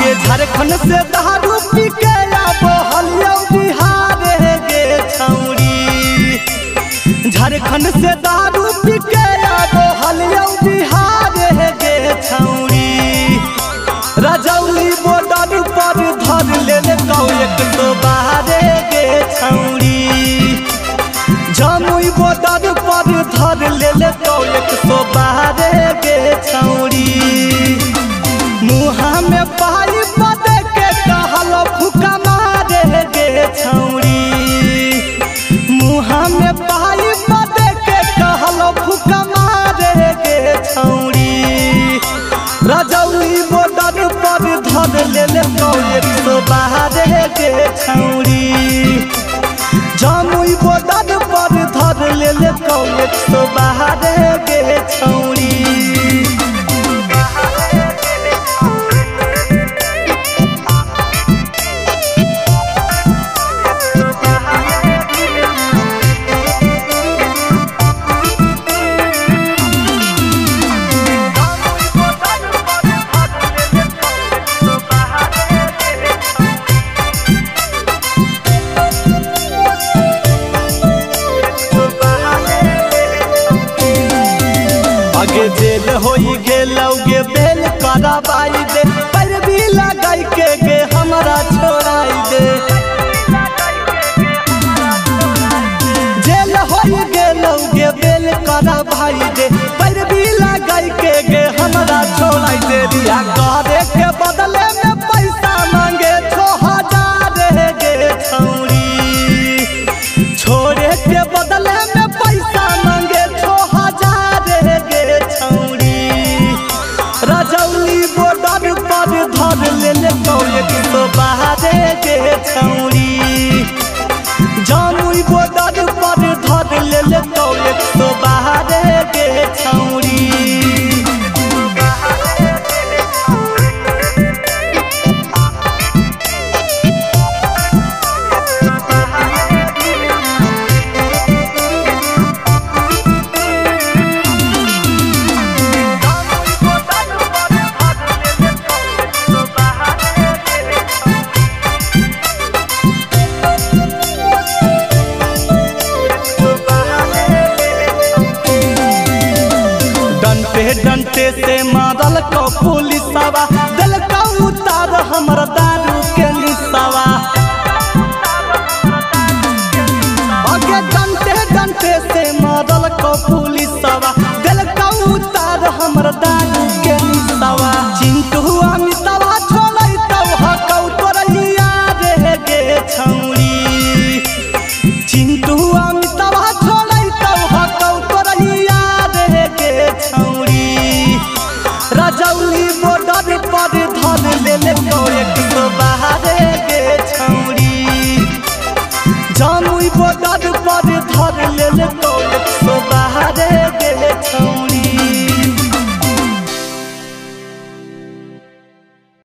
आगे झारखंड से दारू पी के बहलिया बिहार गे छौरी। झारखंड से दारू पी के बहलिया बिहार गे छौरी। रजौली बॉर्डर पर धर ले कौ 112 गे छौरी। जमुई बॉर्डर पर धर ले कौ 112 गे छौरी। मुहा में पाई पदे के कहल फुका मारे गे छौरी। मुहा में पाई पदे के कहल फुका मारे गे छौरी। रजौली बॉर्डर पर धर ले कौ 112 गे छौरी। जमुई बॉर्डर पर धर ले कौ 112 गे छौरी। जेल होई गेलौगे बेल कराबाई दे। पैरवी लगाई के गे हमरा छोड़ाई दे। जेल होई गेलौगे बेल कराबाई दे। पैरवी लगाई के गे हमरा छोड़ाई दे। रिहा करे के बदले में पैसा मांगे 6000 गे छौरी। छोड़े के बदले में पैसा मांगे 6000 गे छौरी। रजौली बॉर्डर पर धर ले कौ 112 गे छौरी। जमुई बॉर्डर पर धर ले कौ 112 गे छौरी। डंटे से मारल को पुलिसवा। दिल का उतार हमर दारू के निसवा। आगे डंटे से मारल को पुलिसवा। दिल का उतार हमर दारू के निसवा। चिंटू अमितवा छोड़ै तो हकौ तोरैया गे छौरी। चिंटू अमितवा छोड़ै तो हकौ तोरैया गे छौरी। रजौ